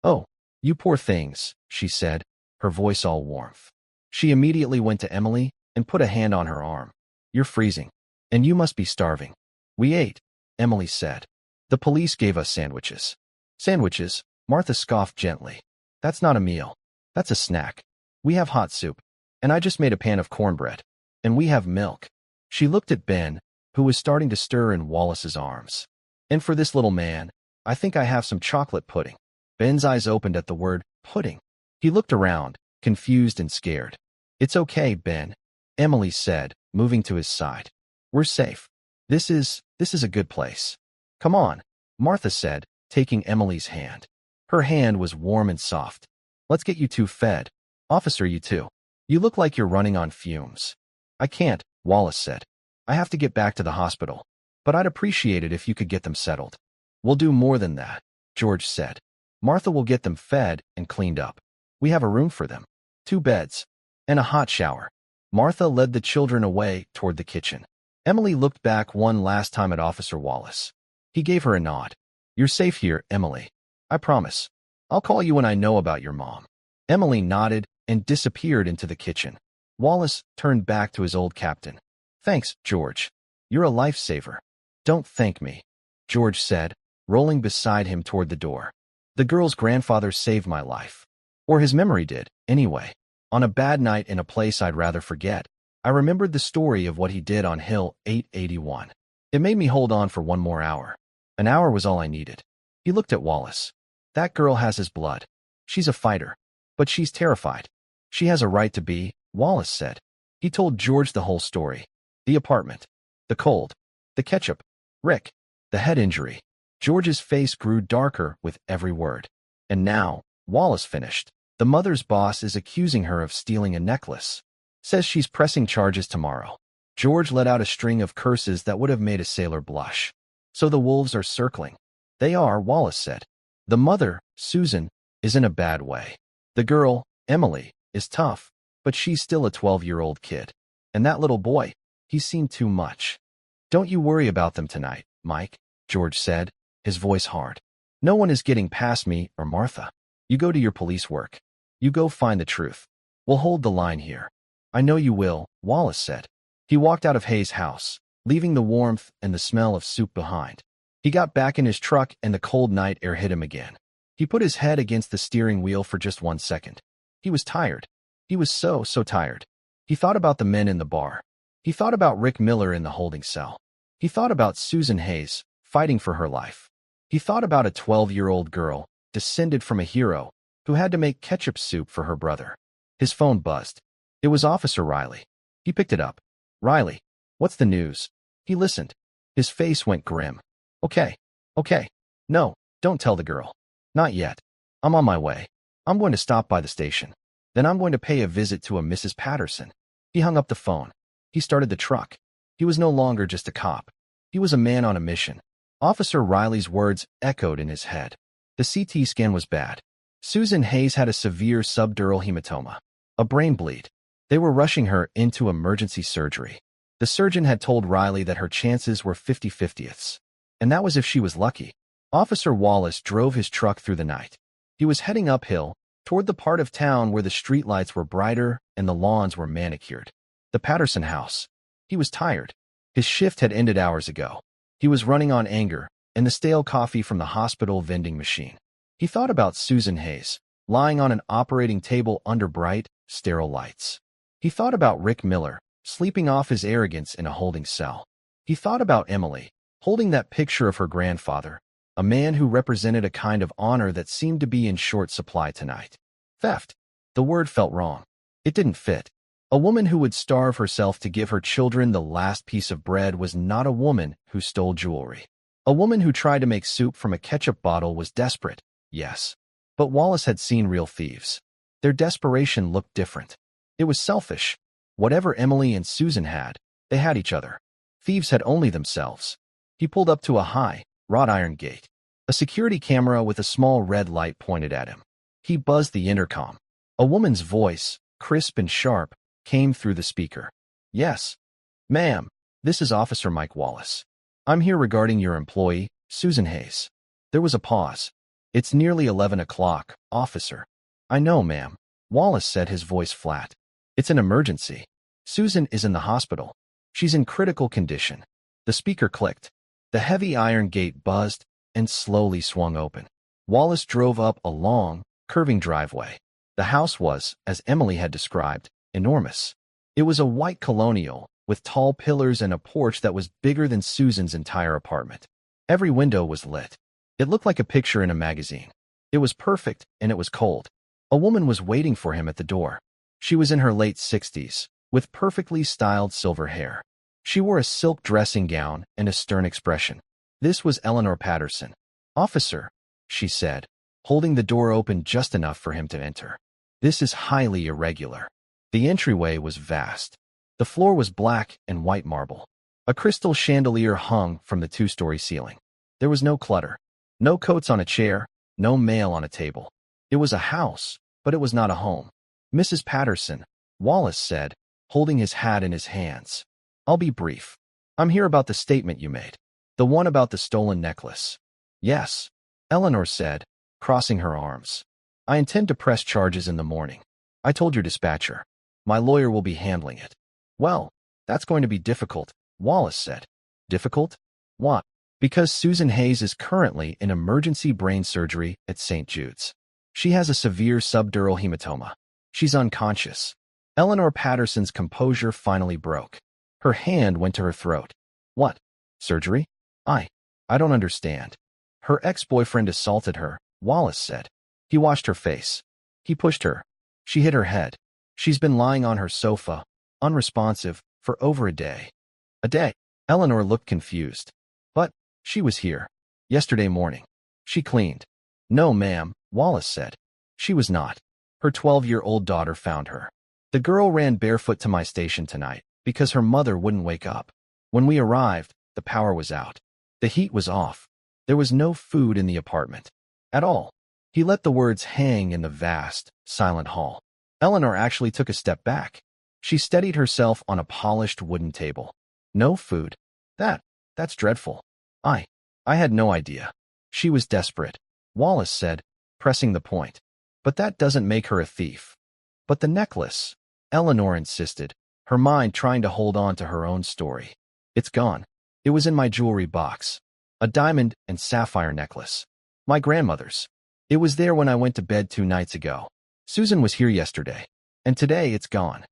Oh, you poor things, she said, her voice all warmth. She immediately went to Emily and put a hand on her arm. You're freezing. And you must be starving. We ate, Emily said. The police gave us sandwiches. Sandwiches, Martha scoffed gently. That's not a meal. That's a snack. We have hot soup. And I just made a pan of cornbread. And we have milk. She looked at Ben, who was starting to stir in Wallace's arms. And for this little man, I think I have some chocolate pudding. Ben's eyes opened at the word pudding. He looked around, confused and scared. It's okay, Ben, Emily said, moving to his side. We're safe. This is a good place. Come on, Martha said, taking Emily's hand. Her hand was warm and soft. Let's get you 2 fed. Officer, you too. You look like you're running on fumes. I can't, Wallace said. I have to get back to the hospital. But I'd appreciate it if you could get them settled. We'll do more than that, George said. Martha will get them fed and cleaned up. We have a room for them. 2 beds. And a hot shower. Martha led the children away toward the kitchen. Emily looked back one last time at Officer Wallace. He gave her a nod. You're safe here, Emily. I promise. I'll call you when I know about your mom. Emily nodded and disappeared into the kitchen. Wallace turned back to his old captain. Thanks, George. You're a lifesaver. Don't thank me, George said, rolling beside him toward the door. The girl's grandfather saved my life. Or his memory did, anyway. On a bad night in a place I'd rather forget, I remembered the story of what he did on Hill 881. It made me hold on for 1 more hour. An hour was all I needed. He looked at Wallace. That girl has his blood. She's a fighter. But she's terrified. She has a right to be, Wallace said. He told George the whole story. The apartment. The cold. The ketchup. Rick. The head injury. George's face grew darker with every word. And now, Wallace finished. The mother's boss is accusing her of stealing a necklace. Says she's pressing charges tomorrow. George let out a string of curses that would have made a sailor blush. So the wolves are circling. They are, Wallace said. The mother, Susan, is in a bad way. The girl, Emily, is tough, but she's still a 12-year-old kid. And that little boy, he's seen too much. Don't you worry about them tonight, Mike, George said, his voice hard. No one is getting past me or Martha. You go to your police work. You go find the truth. We'll hold the line here. I know you will, Wallace said. He walked out of Hayes' house, leaving the warmth and the smell of soup behind. He got back in his truck and the cold night air hit him again. He put his head against the steering wheel for just 1 second. He was tired. He was so tired. He thought about the men in the bar. He thought about Rick Miller in the holding cell. He thought about Susan Hayes, fighting for her life. He thought about a 12-year-old girl, descended from a hero, who had to make ketchup soup for her brother. His phone buzzed. It was Officer Riley. He picked it up. Riley, what's the news? He listened. His face went grim. Okay. No, don't tell the girl. Not yet. I'm on my way. I'm going to stop by the station. Then I'm going to pay a visit to a Mrs. Patterson. He hung up the phone. He started the truck. He was no longer just a cop. He was a man on a mission. Officer Riley's words echoed in his head. The CT scan was bad. Susan Hayes had a severe subdural hematoma, a brain bleed. They were rushing her into emergency surgery. The surgeon had told Riley that her chances were 50-50ths. And that was if she was lucky. Officer Wallace drove his truck through the night. He was heading uphill, toward the part of town where the streetlights were brighter and the lawns were manicured. The Patterson house. He was tired. His shift had ended hours ago. He was running on anger and the stale coffee from the hospital vending machine. He thought about Susan Hayes, lying on an operating table under bright, sterile lights. He thought about Rick Miller, sleeping off his arrogance in a holding cell. He thought about Emily, holding that picture of her grandfather, a man who represented a kind of honor that seemed to be in short supply tonight. Theft. The word felt wrong. It didn't fit. A woman who would starve herself to give her children the last piece of bread was not a woman who stole jewelry. A woman who tried to make soup from a ketchup bottle was desperate, yes. But Wallace had seen real thieves. Their desperation looked different. It was selfish. Whatever Emily and Susan had, they had each other. Thieves had only themselves. He pulled up to a high, wrought iron gate. A security camera with a small red light pointed at him. He buzzed the intercom. A woman's voice, crisp and sharp, came through the speaker. "Yes. Ma'am, this is Officer Mike Wallace. I'm here regarding your employee, Susan Hayes." There was a pause. "It's nearly 11 o'clock, officer." "I know, ma'am," Wallace said, his voice flat. "It's an emergency. Susan is in the hospital. She's in critical condition." The speaker clicked. The heavy iron gate buzzed and slowly swung open. Wallace drove up a long, curving driveway. The house was, as Emily had described, enormous. It was a white colonial, with tall pillars and a porch that was bigger than Susan's entire apartment. Every window was lit. It looked like a picture in a magazine. It was perfect, and it was cold. A woman was waiting for him at the door. She was in her late 60s, with perfectly styled silver hair. She wore a silk dressing gown and a stern expression. This was Eleanor Patterson. "Officer," she said, holding the door open just enough for him to enter. "This is highly irregular." The entryway was vast. The floor was black and white marble. A crystal chandelier hung from the two-story ceiling. There was no clutter. No coats on a chair, no mail on a table. It was a house, but it was not a home. "Mrs. Patterson," Wallace said, holding his hat in his hands. "I'll be brief. I'm here about the statement you made. The one about the stolen necklace." "Yes," Eleanor said, crossing her arms. "I intend to press charges in the morning. I told your dispatcher. My lawyer will be handling it." "Well, that's going to be difficult," Wallace said. "Difficult? Why?" "Because Susan Hayes is currently in emergency brain surgery at St. Jude's. She has a severe subdural hematoma. She's unconscious." Eleanor Patterson's composure finally broke. Her hand went to her throat. "What? Surgery? I don't understand." "Her ex-boyfriend assaulted her," Wallace said. "He washed her face. He pushed her. She hit her head. She's been lying on her sofa, unresponsive, for over a day." "A day?" Eleanor looked confused. "But she was here yesterday morning. She cleaned." "No, ma'am," Wallace said. "She was not. Her 12-year-old daughter found her. The girl ran barefoot to my station tonight because her mother wouldn't wake up. When we arrived, the power was out. The heat was off. There was no food in the apartment. At all." He let the words hang in the vast, silent hall. Eleanor actually took a step back. She steadied herself on a polished wooden table. "No food? That's dreadful. I had no idea." "She was desperate," Wallace said, pressing the point. "But that doesn't make her a thief." "But the necklace," Eleanor insisted, her mind trying to hold on to her own story. "It's gone. It was in my jewelry box. A diamond and sapphire necklace. My grandmother's. It was there when I went to bed 2 nights ago. Susan was here yesterday, and today it's gone."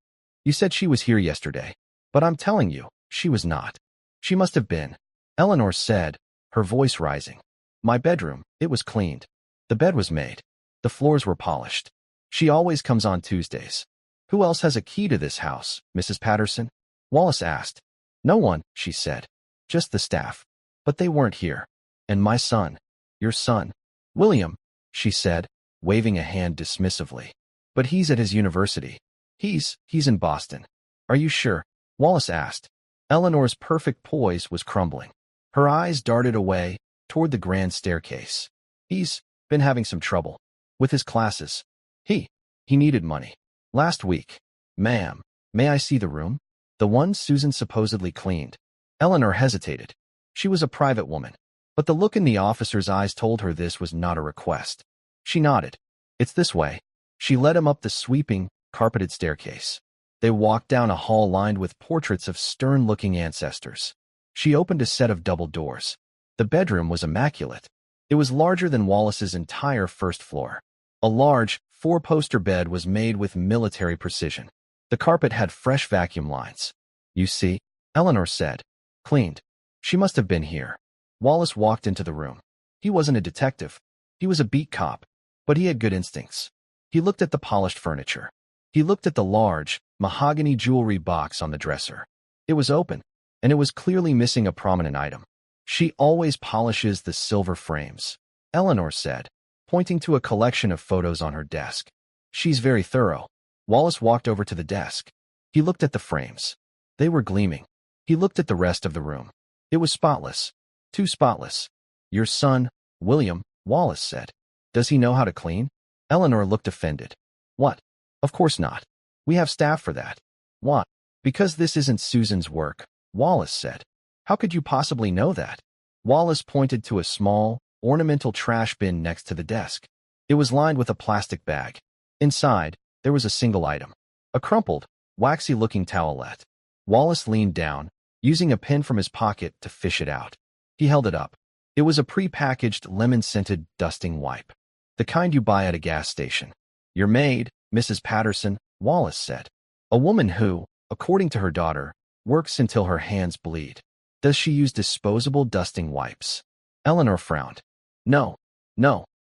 "You said she was here yesterday, but I'm telling you, she was not." "She must have been," Eleanor said, her voice rising. "My bedroom, it was cleaned. The bed was made. The floors were polished. She always comes on Tuesdays." "Who else has a key to this house, Mrs. Patterson?" Wallace asked. "No one," she said. "Just the staff. But they weren't here. And my son, your son, William," she said, waving a hand dismissively. "But he's at his university. He's in Boston." "Are you sure?" Wallace asked. Eleanor's perfect poise was crumbling. Her eyes darted away toward the grand staircase. "He's been having some trouble with his classes. He needed money. Last week." "Ma'am, may I see the room? The one Susan supposedly cleaned?" Eleanor hesitated. She was a private woman, but the look in the officer's eyes told her this was not a request. She nodded. "It's this way." She led him up the sweeping, carpeted staircase. They walked down a hall lined with portraits of stern-looking ancestors. She opened a set of double doors. The bedroom was immaculate. It was larger than Wallace's entire first floor. A large, 4-poster bed was made with military precision. The carpet had fresh vacuum lines. "You see," Eleanor said. "Cleaned. She must have been here." Wallace walked into the room. He wasn't a detective. He was a beat cop, but he had good instincts. He looked at the polished furniture. He looked at the large, mahogany jewelry box on the dresser. It was open, and it was clearly missing a prominent item. "She always polishes the silver frames," Eleanor said, pointing to a collection of photos on her desk. She's very thorough. Wallace walked over to the desk. He looked at the frames. They were gleaming. He looked at the rest of the room. It was spotless. Too spotless. Your son, William, Wallace said. Does he know how to clean? Eleanor looked offended. What? Of course not. We have staff for that. What? Because this isn't Susan's work, Wallace said. How could you possibly know that? Wallace pointed to a small, ornamental trash bin next to the desk. It was lined with a plastic bag. Inside, there was a single item. A crumpled, waxy-looking towelette. Wallace leaned down, using a pin from his pocket to fish it out. He held it up. It was a pre-packaged lemon-scented dusting wipe. The kind you buy at a gas station. Your maid, Mrs. Patterson, Wallace said. A woman who, according to her daughter, works until her hands bleed. Does she use disposable dusting wipes? Eleanor frowned. No.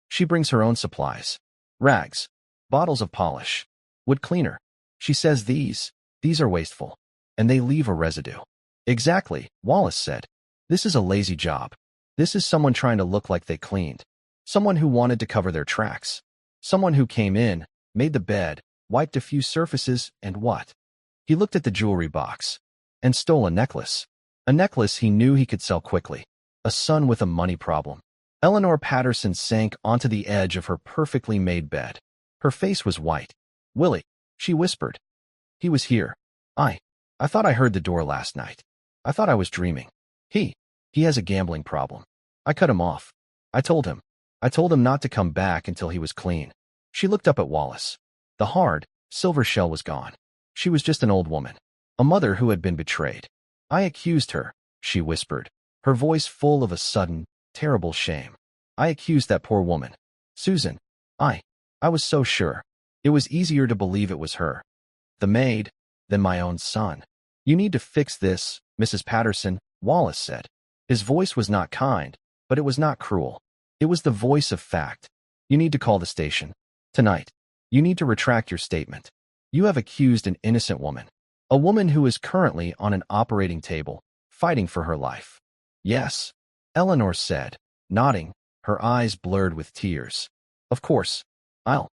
She brings her own supplies. Rags. Bottles of polish. Wood cleaner. She says these are wasteful. And they leave a residue. Exactly, Wallace said. This is a lazy job. This is someone trying to look like they cleaned. Someone who wanted to cover their tracks. Someone who came in, made the bed, wiped a few surfaces, and what? He looked at the jewelry box. And stole a necklace. A necklace he knew he could sell quickly. A son with a money problem. Eleanor Patterson sank onto the edge of her perfectly made bed. Her face was white. Willie, she whispered. He was here. I thought I heard the door last night. I thought I was dreaming. He has a gambling problem. I cut him off. I told him not to come back until he was clean. She looked up at Wallace. The hard, silver shell was gone. She was just an old woman. A mother who had been betrayed. I accused her, she whispered, her voice full of a sudden, terrible shame. I accused that poor woman. Susan. I was so sure. It was easier to believe it was her. The maid, than my own son. You need to fix this, Mrs. Patterson, Wallace said. His voice was not kind, but it was not cruel. It was the voice of fact. You need to call the station. Tonight. You need to retract your statement. You have accused an innocent woman. A woman who is currently on an operating table, fighting for her life. Yes, Eleanor said, nodding, her eyes blurred with tears. Of course. I'll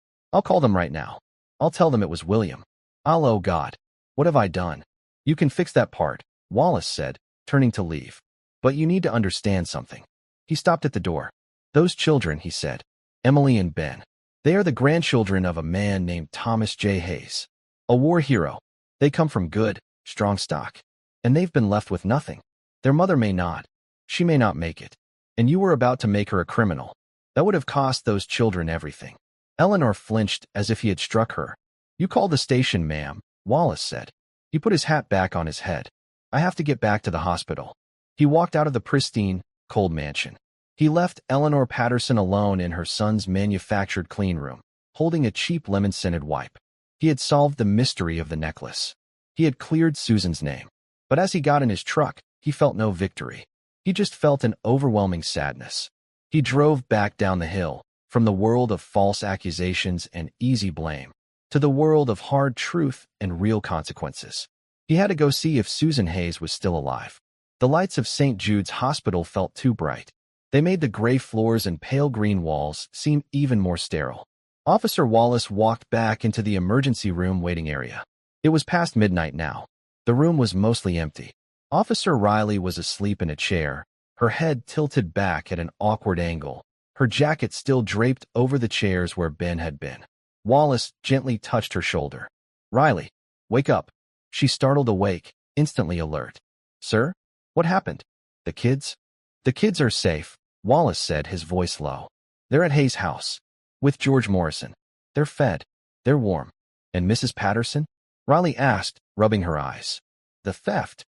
call them right now. I'll tell them it was William. Oh God. What have I done? You can fix that part, Wallace said, turning to leave. But you need to understand something. He stopped at the door. Those children, he said. Emily and Ben. They are the grandchildren of a man named Thomas J. Hayes. A war hero. They come from good, strong stock. And they've been left with nothing. Their mother may not. She may not make it. And you were about to make her a criminal. That would have cost those children everything. Eleanor flinched as if he had struck her. You called the station, ma'am, Wallace said. He put his hat back on his head. I have to get back to the hospital. He walked out of the pristine, cold mansion. He left Eleanor Patterson alone in her son's manufactured clean room, holding a cheap lemon-scented wipe. He had solved the mystery of the necklace. He had cleared Susan's name. But as he got in his truck, he felt no victory. He just felt an overwhelming sadness. He drove back down the hill, from the world of false accusations and easy blame, to the world of hard truth and real consequences. He had to go see if Susan Hayes was still alive. The lights of St. Jude's Hospital felt too bright. They made the gray floors and pale green walls seem even more sterile. Officer Wallace walked back into the emergency room waiting area. It was past midnight now. The room was mostly empty. Officer Riley was asleep in a chair, her head tilted back at an awkward angle, her jacket still draped over the chairs where Ben had been. Wallace gently touched her shoulder. Riley, wake up. She startled awake, instantly alert. Sir? What happened? The kids? The kids are safe, Wallace said, his voice low. They're at Hayes' house. With George Morrison. They're fed. They're warm. And Mrs. Patterson? Riley asked, rubbing her eyes. The theft?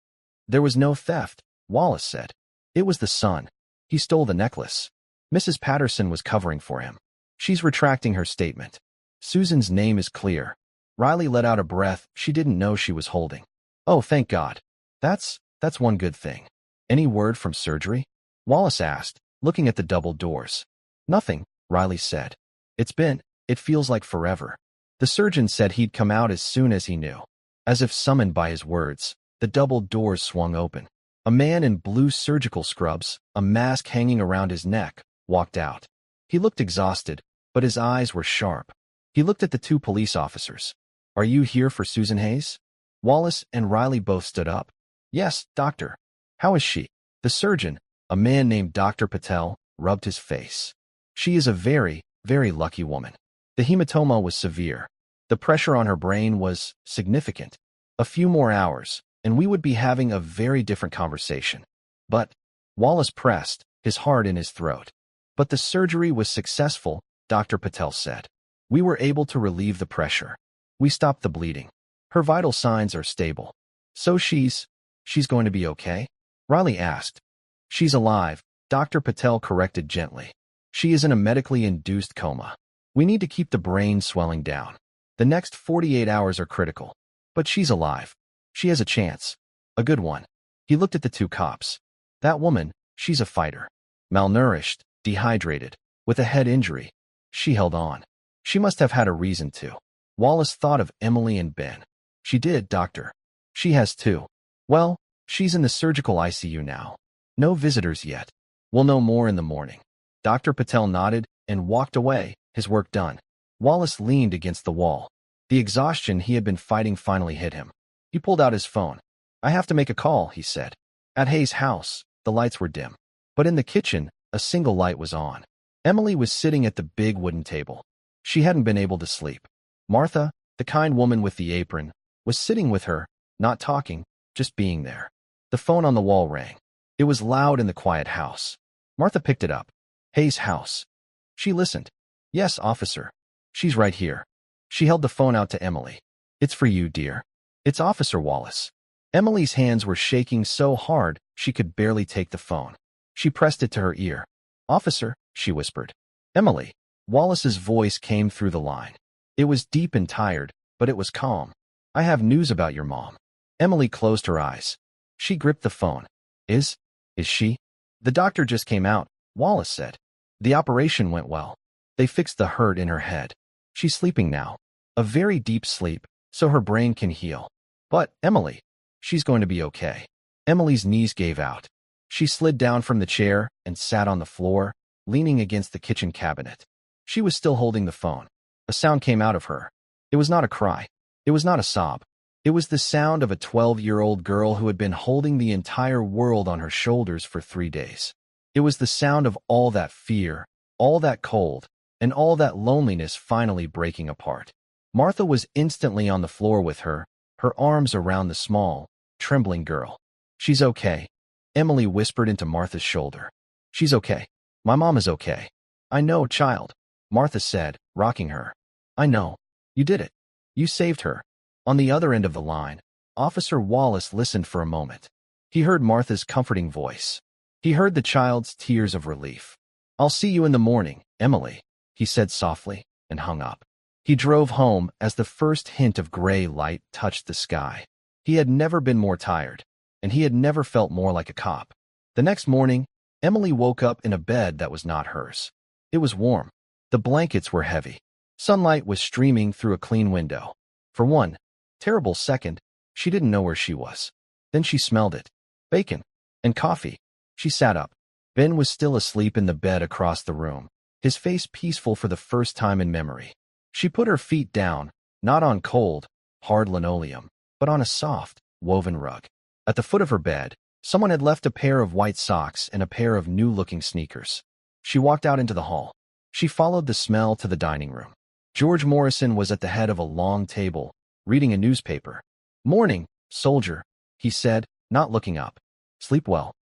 There was no theft, Wallace said. It was the son. He stole the necklace. Mrs. Patterson was covering for him. She's retracting her statement. Susan's name is clear. Riley let out a breath she didn't know she was holding. Oh, thank God. That's one good thing. Any word from surgery? Wallace asked, looking at the double doors. Nothing, Riley said. It feels like forever. The surgeon said he'd come out as soon as he knew. As if summoned by his words, the double doors swung open. A man in blue surgical scrubs, a mask hanging around his neck, walked out. He looked exhausted, but his eyes were sharp. He looked at the two police officers. Are you here for Susan Hayes? Wallace and Riley both stood up. Yes, doctor. How is she? The surgeon, a man named Dr. Patel, rubbed his face. She is a very, very lucky woman. The hematoma was severe. The pressure on her brain was significant. A few more hours, and we would be having a very different conversation. But, Wallace pressed, his heart in his throat. But the surgery was successful, Dr. Patel said. We were able to relieve the pressure. We stopped the bleeding. Her vital signs are stable. So she's going to be okay? Riley asked. She's alive, Dr. Patel corrected gently. She is in a medically induced coma. We need to keep the brain swelling down. The next 48 hours are critical. But she's alive. She has a chance. A good one. He looked at the two cops. That woman, she's a fighter. Malnourished, dehydrated, with a head injury. She held on. She must have had a reason to. Wallace thought of Emily and Ben. She did, doctor. She has too. Well, she's in the surgical ICU now. No visitors yet. We'll know more in the morning. Dr. Patel nodded and walked away, his work done. Wallace leaned against the wall. The exhaustion he had been fighting finally hit him. He pulled out his phone. I have to make a call, he said. At Hayes' house, the lights were dim. But in the kitchen, a single light was on. Emily was sitting at the big wooden table. She hadn't been able to sleep. Martha, the kind woman with the apron, was sitting with her, not talking, just being there. The phone on the wall rang. It was loud in the quiet house. Martha picked it up. Hayes' house. She listened. Yes, officer. She's right here. She held the phone out to Emily. It's for you, dear. It's Officer Wallace. Emily's hands were shaking so hard she could barely take the phone. She pressed it to her ear. Officer, she whispered. Emily. Wallace's voice came through the line. It was deep and tired, but it was calm. I have news about your mom. Emily closed her eyes. She gripped the phone. Is she? The doctor just came out, Wallace said. The operation went well. They fixed the hurt in her head. She's sleeping now. A very deep sleep, so her brain can heal. But, Emily, she's going to be okay. Emily's knees gave out. She slid down from the chair and sat on the floor, leaning against the kitchen cabinet. She was still holding the phone. A sound came out of her. It was not a cry. It was not a sob. It was the sound of a 12-year-old girl who had been holding the entire world on her shoulders for 3 days. It was the sound of all that fear, all that cold, and all that loneliness finally breaking apart. Martha was instantly on the floor with her, her arms around the small, trembling girl. She's okay. Emily whispered into Martha's shoulder. She's okay. My mom is okay. I know, child. Martha said, rocking her. I know. You did it. You saved her. On the other end of the line, Officer Wallace listened for a moment. He heard Martha's comforting voice. He heard the child's tears of relief. I'll see you in the morning, Emily, he said softly, and hung up. He drove home as the first hint of gray light touched the sky. He had never been more tired, and he had never felt more like a cop. The next morning, Emily woke up in a bed that was not hers. It was warm. The blankets were heavy. Sunlight was streaming through a clean window. For one terrible second, she didn't know where she was. Then she smelled it. Bacon. And coffee. She sat up. Ben was still asleep in the bed across the room, his face peaceful for the first time in memory. She put her feet down, not on cold, hard linoleum, but on a soft, woven rug. At the foot of her bed, someone had left a pair of white socks and a pair of new-looking sneakers. She walked out into the hall. She followed the smell to the dining room. George Morrison was at the head of a long table, reading a newspaper. Morning, soldier, he said, not looking up. Sleep well.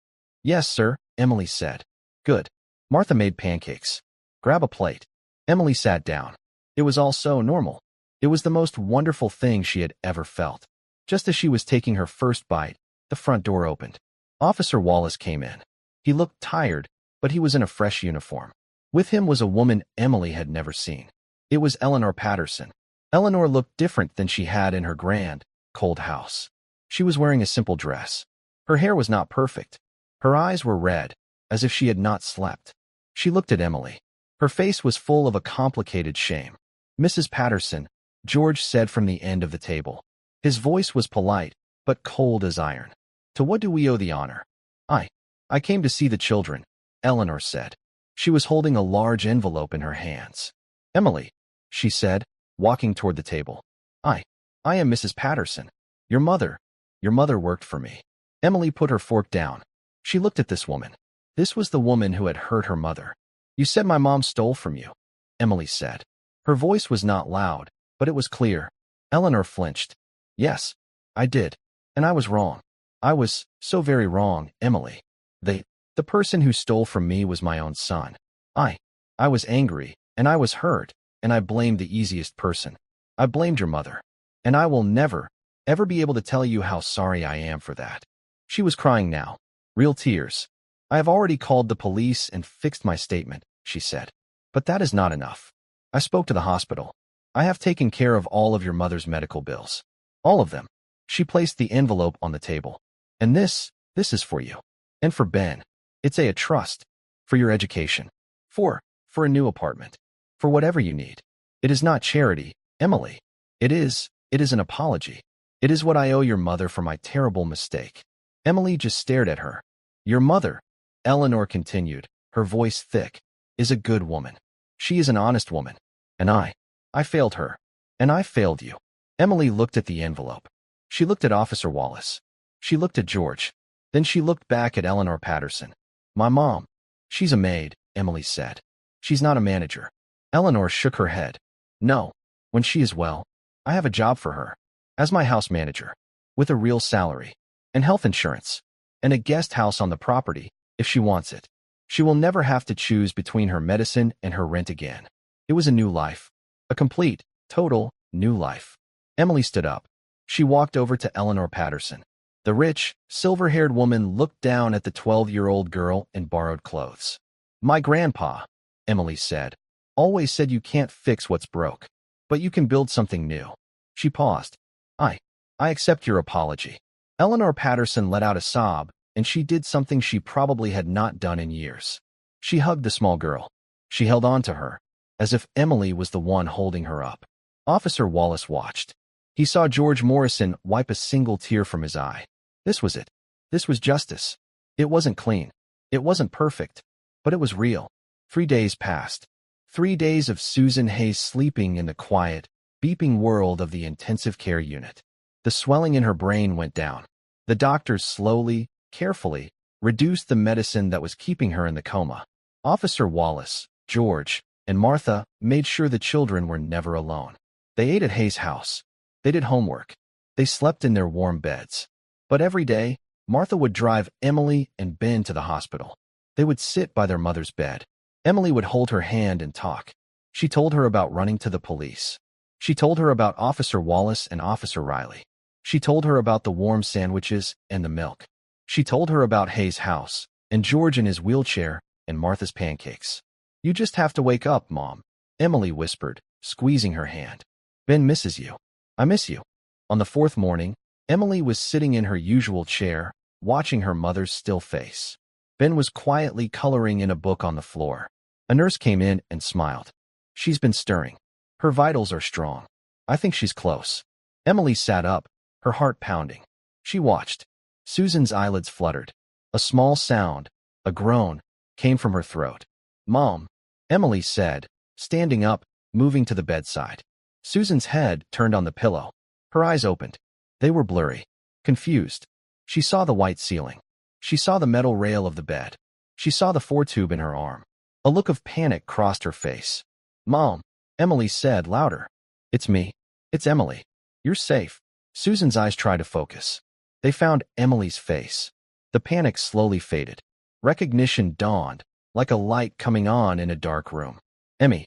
Yes, sir, Emily said. Good. Martha made pancakes. Grab a plate. Emily sat down. It was all so normal. It was the most wonderful thing she had ever felt. Just as she was taking her first bite, the front door opened. Officer Wallace came in. He looked tired, but he was in a fresh uniform. With him was a woman Emily had never seen. It was Eleanor Patterson. Eleanor looked different than she had in her grand, cold house. She was wearing a simple dress. Her hair was not perfect. Her eyes were red, as if she had not slept. She looked at Emily. Her face was full of a complicated shame. Mrs. Patterson, George said from the end of the table. His voice was polite, but cold as iron. To what do we owe the honor? I came to see the children, Eleanor said. She was holding a large envelope in her hands. "Emily," she said, walking toward the table. I I am Mrs. Patterson. Your mother. Your mother worked for me." Emily put her fork down. She looked at this woman. This was the woman who had hurt her mother. "You said my mom stole from you," Emily said. Her voice was not loud, but it was clear. Eleanor flinched. "Yes, I did. And I was wrong. I was so very wrong, Emily. The person who stole from me was my own son. I was angry, and I was hurt, and I blamed the easiest person. I blamed your mother. And I will never, ever be able to tell you how sorry I am for that." She was crying now. Real tears. "I have already called the police and fixed my statement," she said. "But that is not enough. I spoke to the hospital. I have taken care of all of your mother's medical bills. All of them." She placed the envelope on the table. "And this is for you. And for Ben. It's a trust. For your education. For a new apartment. For whatever you need. It is not charity, Emily. It is an apology. It is what I owe your mother for my terrible mistake." Emily just stared at her. "Your mother," Eleanor continued, her voice thick, "is a good woman. She is an honest woman. And I failed her. And I failed you." Emily looked at the envelope. She looked at Officer Wallace. She looked at George. Then she looked back at Eleanor Patterson. "My mom. She's a maid," Emily said. "She's not a manager." Eleanor shook her head. "No. When she is well, I have a job for her. As my house manager. With a real salary. And health insurance. And a guest house on the property, if she wants it. She will never have to choose between her medicine and her rent again." It was a new life. A complete, total, new life. Emily stood up. She walked over to Eleanor Patterson. The rich, silver-haired woman looked down at the 12-year-old girl in borrowed clothes. "My grandpa," Emily said, "always said you can't fix what's broke, but you can build something new." She paused. I accept your apology." Eleanor Patterson let out a sob, and she did something she probably had not done in years. She hugged the small girl. She held on to her, as if Emily was the one holding her up. Officer Wallace watched. He saw George Morrison wipe a single tear from his eye. This was it. This was justice. It wasn't clean. It wasn't perfect. But it was real. 3 days passed. 3 days of Susan Hayes sleeping in the quiet, beeping world of the intensive care unit. The swelling in her brain went down. The doctors slowly, carefully, reduced the medicine that was keeping her in the coma. Officer Wallace, George, and Martha made sure the children were never alone. They ate at Hayes' house. They did homework. They slept in their warm beds. But every day, Martha would drive Emily and Ben to the hospital. They would sit by their mother's bed. Emily would hold her hand and talk. She told her about running to the police. She told her about Officer Wallace and Officer Riley. She told her about the warm sandwiches and the milk. She told her about Hayes' house, and George in his wheelchair, and Martha's pancakes. "You just have to wake up, Mom," Emily whispered, squeezing her hand. "Ben misses you. I miss you." On the 4th morning, Emily was sitting in her usual chair, watching her mother's still face. Ben was quietly coloring in a book on the floor. A nurse came in and smiled. "She's been stirring. Her vitals are strong. I think she's close." Emily sat up, her heart pounding. She watched. Susan's eyelids fluttered. A small sound, a groan, came from her throat. "Mom," Emily said, standing up, moving to the bedside. Susan's head turned on the pillow. Her eyes opened. They were blurry, confused. She saw the white ceiling. She saw the metal rail of the bed. She saw the 4-tube in her arm. A look of panic crossed her face. "Mom," Emily said louder. "It's me. It's Emily. You're safe." Susan's eyes tried to focus. They found Emily's face. The panic slowly faded. Recognition dawned, like a light coming on in a dark room. "Emmy."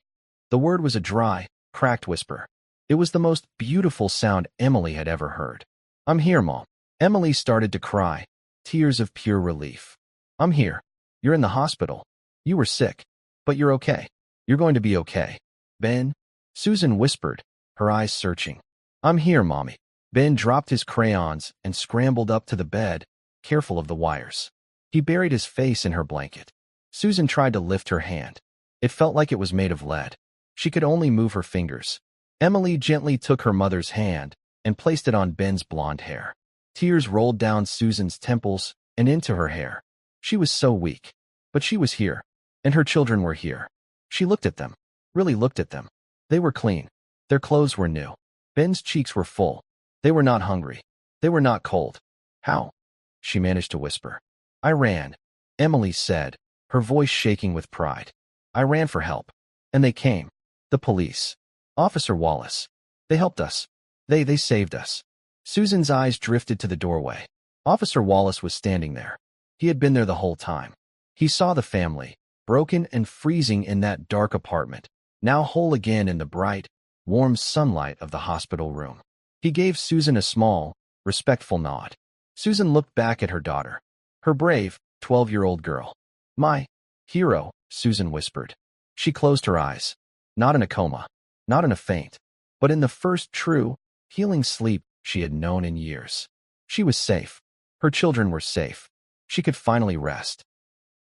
The word was a dry, cracked whisper. It was the most beautiful sound Emily had ever heard. "I'm here, Mom." Emily started to cry, tears of pure relief. "I'm here. You're in the hospital. You were sick. But you're okay. You're going to be okay." "Ben?" Susan whispered, her eyes searching. "I'm here, Mommy." Ben dropped his crayons and scrambled up to the bed, careful of the wires. He buried his face in her blanket. Susan tried to lift her hand. It felt like it was made of lead. She could only move her fingers. Emily gently took her mother's hand and placed it on Ben's blonde hair. Tears rolled down Susan's temples and into her hair. She was so weak. But she was here. And her children were here. She looked at them. Really looked at them. They were clean. Their clothes were new. Ben's cheeks were full. They were not hungry. They were not cold. How? She managed to whisper. I ran, Emily said, her voice shaking with pride. I ran for help. And they came. The police. Officer Wallace. They helped us. They saved us. Susan's eyes drifted to the doorway. Officer Wallace was standing there. He had been there the whole time. He saw the family, broken and freezing in that dark apartment, now whole again in the bright, warm sunlight of the hospital room. He gave Susan a small, respectful nod. Susan looked back at her daughter, her brave, 12-year-old girl. My hero, Susan whispered. She closed her eyes. Not in a coma, not in a faint, but in the first true, healing sleep she had known in years. She was safe. Her children were safe. She could finally rest.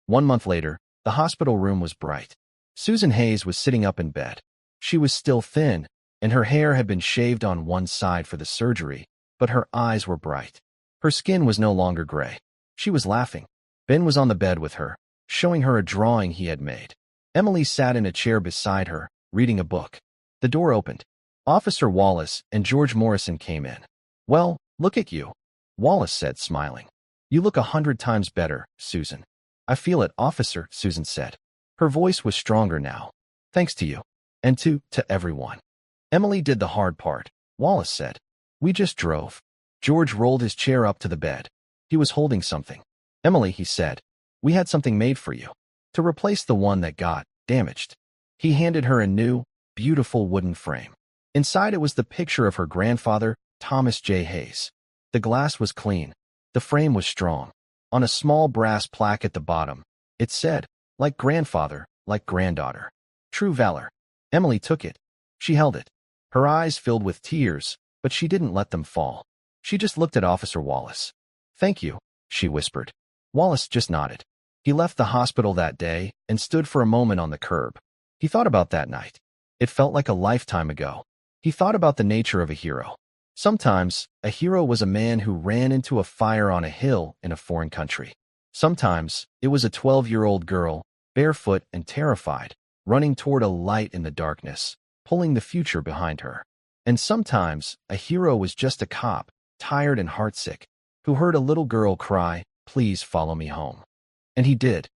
1 month later, the hospital room was bright. Susan Hayes was sitting up in bed. She was still thin, and her hair had been shaved on one side for the surgery, but her eyes were bright. Her skin was no longer gray. She was laughing. Ben was on the bed with her, showing her a drawing he had made. Emily sat in a chair beside her, reading a book. The door opened. Officer Wallace and George Morrison came in. Well, look at you, Wallace said, smiling. You look 100 times better, Susan. I feel it, officer, Susan said. Her voice was stronger now. Thanks to you. And to everyone. Emily did the hard part, Wallace said. We just drove. George rolled his chair up to the bed. He was holding something. Emily, he said, we had something made for you. To replace the one that got damaged. He handed her a new, beautiful wooden frame. Inside it was the picture of her grandfather, Thomas J. Hayes. The glass was clean. The frame was strong. On a small brass plaque at the bottom, it said, like grandfather, like granddaughter. True valor. Emily took it. She held it. Her eyes filled with tears, but she didn't let them fall. She just looked at Officer Wallace. Thank you, she whispered. Wallace just nodded. He left the hospital that day and stood for a moment on the curb. He thought about that night. It felt like a lifetime ago. He thought about the nature of a hero. Sometimes, a hero was a man who ran into a fire on a hill in a foreign country. Sometimes, it was a 12-year-old girl, barefoot and terrified, running toward a light in the darkness, pulling the future behind her. And sometimes, a hero was just a cop, tired and heartsick, who heard a little girl cry, "Please follow me home." And he did.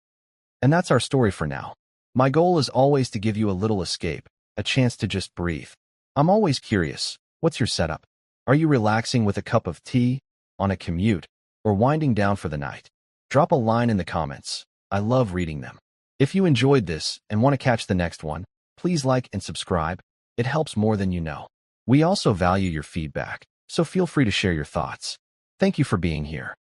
And that's our story for now. My goal is always to give you a little escape, a chance to just breathe. I'm always curious, what's your setup? Are you relaxing with a cup of tea, on a commute, or winding down for the night? Drop a line in the comments. I love reading them. If you enjoyed this and want to catch the next one, please like and subscribe. It helps more than you know. We also value your feedback, so feel free to share your thoughts. Thank you for being here.